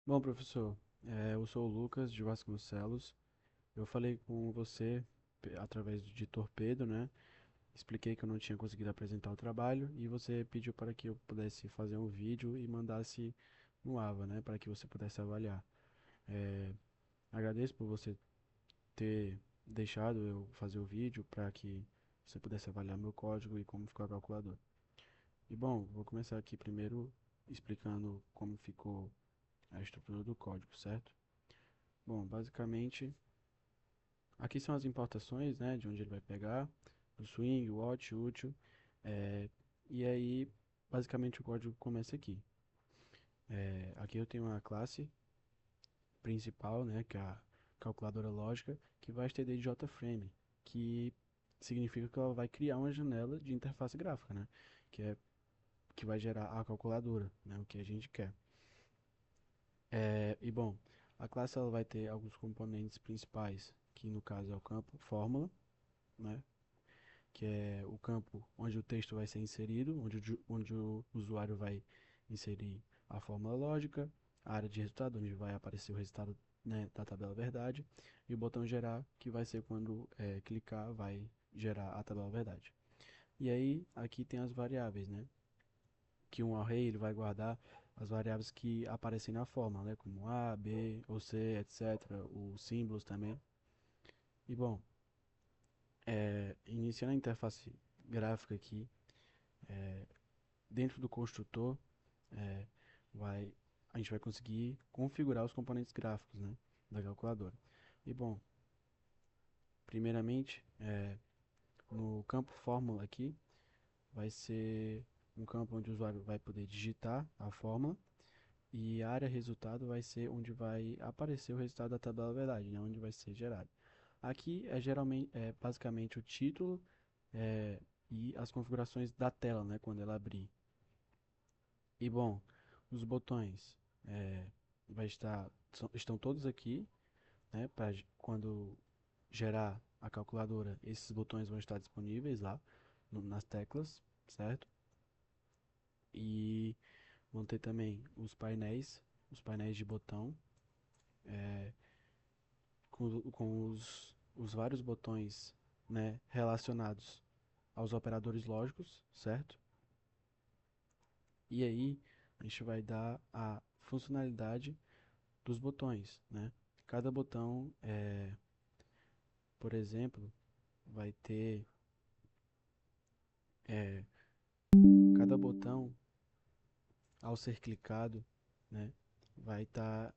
Bom, professor, eu sou o Lucas de Vasconcelos. Eu falei com você através de Torpedo, né? Expliquei que eu não tinha conseguido apresentar o trabalho e você pediu para que eu pudesse fazer um vídeo e mandasse no AVA, né? Para que você pudesse avaliar. É, Agradeço por você ter deixado eu fazer o vídeo para que você pudesse avaliar meu código e como ficou a calculadora. E bom, vou começar aqui primeiro explicando como ficou a estrutura do código, certo? Bom, basicamente aqui são as importações, né, de onde ele vai pegar, o swing, o out, útil, é, e aí basicamente o código começa aqui. Aqui eu tenho uma classe principal, né, que é a calculadora lógica, que vai estender de JFrame, que significa que ela vai criar uma janela de interface gráfica, né, que é que vai gerar a calculadora, né, o que a gente quer. E bom, a classe ela vai ter alguns componentes principais, que no caso é o campo fórmula, né, que é o campo onde o texto vai ser inserido, onde o usuário vai inserir a fórmula lógica, a área de resultado, onde vai aparecer o resultado, né, da tabela verdade, e o botão gerar, que vai ser quando clicar, vai gerar a tabela verdade. E aí, aqui tem as variáveis, né? Que um array ele vai guardar as variáveis que aparecem na fórmula, né? Como A, B ou C, etc. Os símbolos também. E bom, iniciando a interface gráfica aqui, dentro do construtor, é, vai, a gente vai conseguir configurar os componentes gráficos, né, da calculadora. E bom, primeiramente, no campo fórmula aqui, vai ser um campo onde o usuário vai poder digitar a fórmula e a área resultado vai ser onde vai aparecer o resultado da tabela verdade, né, onde vai ser gerado. Aqui é basicamente o título é, e as configurações da tela, né, quando ela abrir. E bom, os botões é, estão todos aqui, né? Para quando gerar a calculadora, esses botões vão estar disponíveis lá nas teclas, certo? E vão ter também os painéis de botão, com os vários botões, né, relacionados aos operadores lógicos, certo? E aí a gente vai dar a funcionalidade dos botões, né? Cada botão, por exemplo, vai ter é, cada botão ao ser clicado, né? Vai estar,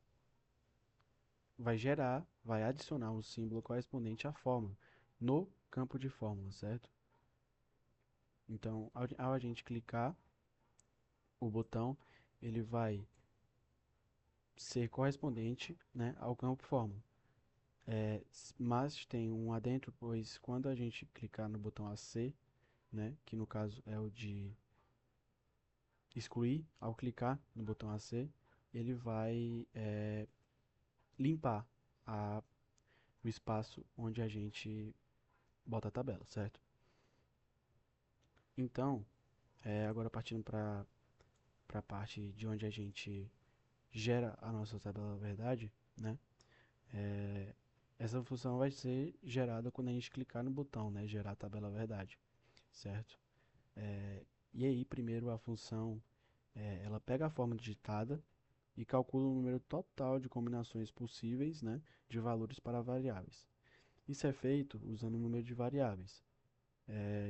vai adicionar um símbolo correspondente à fórmula no campo de fórmula, certo? Então, ao a gente clicar o botão, ele vai ser correspondente, né, ao campo fórmula. Mas tem um adentro, pois quando a gente clicar no botão AC, né, que no caso é o de excluir, ao clicar no botão AC, ele vai limpar a, o espaço onde a gente bota a tabela, certo? Então, agora partindo para a parte de onde a gente gera a nossa tabela verdade, né? É, Essa função vai ser gerada quando a gente clicar no botão, né? Gerar a tabela verdade, certo? E aí, primeiro a função, ela pega a forma digitada e calcula o número total de combinações possíveis, né, de valores para variáveis. Isso é feito usando o número de variáveis.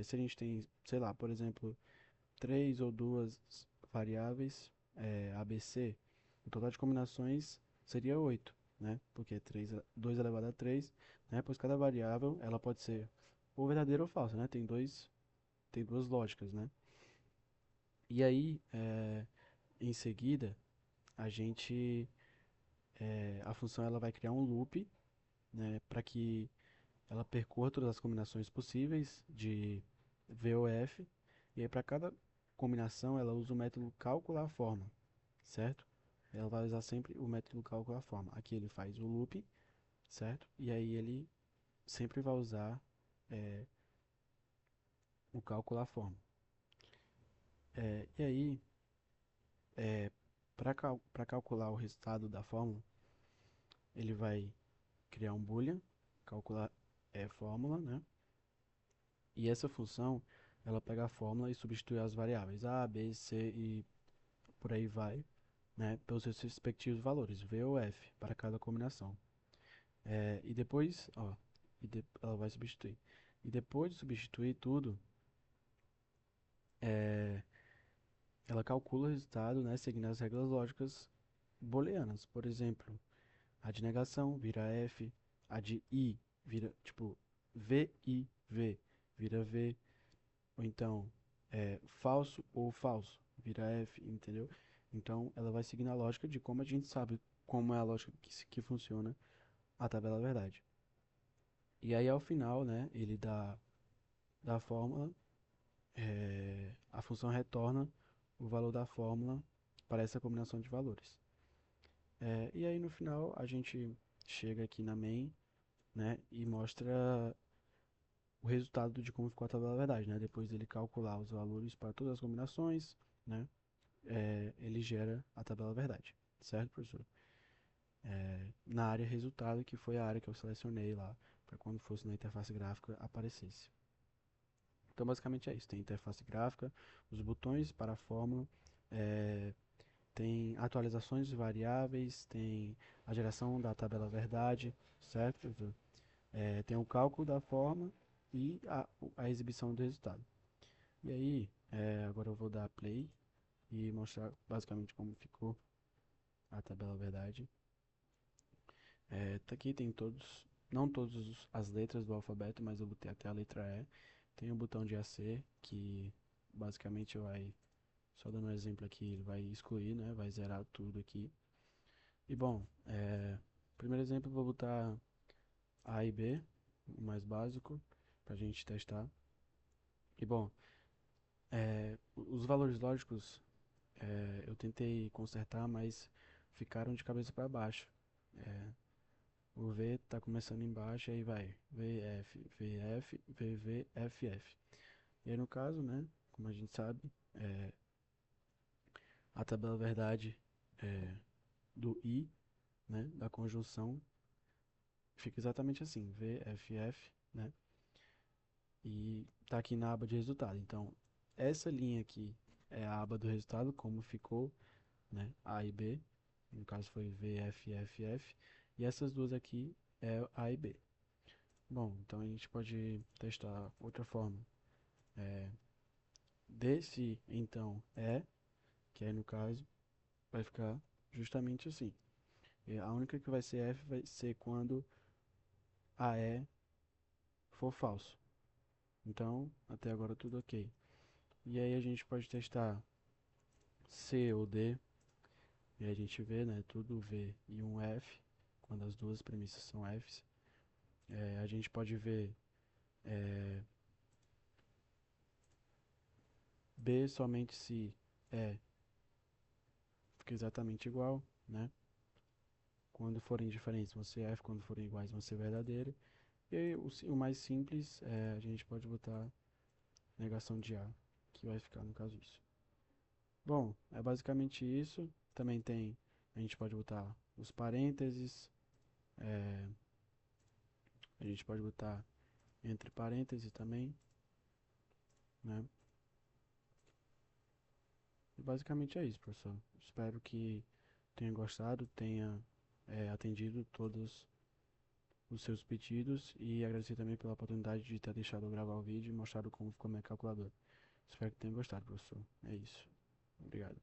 Se a gente tem, sei lá, por exemplo, três ou duas variáveis ABC, o total de combinações seria 8, né? Porque 2 elevado a 3, né? Pois cada variável ela pode ser ou verdadeira ou falsa, né? Tem duas lógicas, né? E aí, em seguida, a gente, a função ela vai criar um loop, né? Para que ela percorra todas as combinações possíveis de VOF, e aí para cada combinação ela usa o método calcular forma, certo? Ela vai usar sempre o método calcular forma. Aqui ele faz o loop, certo? E aí ele sempre vai usar é, o calcular forma. E aí, Para calcular o resultado da fórmula, ele vai criar um boolean, calcular fórmula, né? E essa função, ela pega a fórmula e substitui as variáveis A, B, C e por aí vai, né? Pelos seus respectivos valores, V ou F, para cada combinação. E depois, ó, ela vai substituir. E depois de substituir tudo, é, ela calcula o resultado, né, seguindo as regras lógicas booleanas. Por exemplo, a de negação vira F, a de I vira, tipo, V, I, V, vira V, ou então, falso ou falso, vira F, entendeu? Então, ela vai seguindo a lógica de como a gente sabe como é a lógica que funciona a tabela verdade. E aí, ao final, né, ele da fórmula, a função retorna o valor da fórmula para essa combinação de valores. E aí, no final, a gente chega aqui na main, né, e mostra o resultado de como ficou a tabela verdade, né? Depois dele calcular os valores para todas as combinações, né? Ele gera a tabela verdade, certo, professor? Na área resultado, que foi a área que eu selecionei lá, para quando fosse na interface gráfica aparecesse. Então, basicamente é isso. Tem interface gráfica, os botões para a fórmula, tem atualizações de variáveis, tem a geração da tabela verdade, certo, professor? Tem o cálculo da forma e a exibição do resultado. E aí, agora eu vou dar play e mostrar basicamente como ficou a tabela verdade. Tá aqui tem todos, não todas as letras do alfabeto, mas eu botei até a letra E. Tem o botão de AC, que basicamente vai, só dando um exemplo aqui, ele vai excluir, né? Vai zerar tudo aqui. E bom, primeiro exemplo eu vou botar A e B, o mais básico, pra gente testar. E bom, os valores lógicos eu tentei consertar, mas ficaram de cabeça para baixo. O V tá começando embaixo, aí vai VF, VF, VV, FF. E aí no caso, né, como a gente sabe, a tabela verdade do I, né, da conjunção, fica exatamente assim, VFF, né, e tá aqui na aba de resultado. Então, essa linha aqui é a aba do resultado, como ficou, né, A e B, no caso foi VFFF, e essas duas aqui é A e B. Bom, então a gente pode testar outra forma. Desse, então, que aí no caso vai ficar justamente assim. E a única que vai ser F vai ser quando a E for falso. Então, até agora tudo ok. E aí a gente pode testar C ou D, e a gente vê, né, tudo V e um F, quando as duas premissas são Fs. A gente pode ver B somente se E fica exatamente igual, né? Quando forem diferentes vão ser F, quando forem iguais vão ser verdadeiro. E aí, o mais simples, a gente pode botar negação de A, que vai ficar no caso isso. Bom, é basicamente isso. Também tem, a gente pode botar os parênteses, a gente pode botar entre parênteses também, né? E basicamente é isso, professor. Espero que tenha gostado, tenha atendido todos os seus pedidos e agradecer também pela oportunidade de ter deixado eu gravar o vídeo e mostrado como ficou a minha calculadora. Espero que tenha gostado, professor. É isso. Obrigado.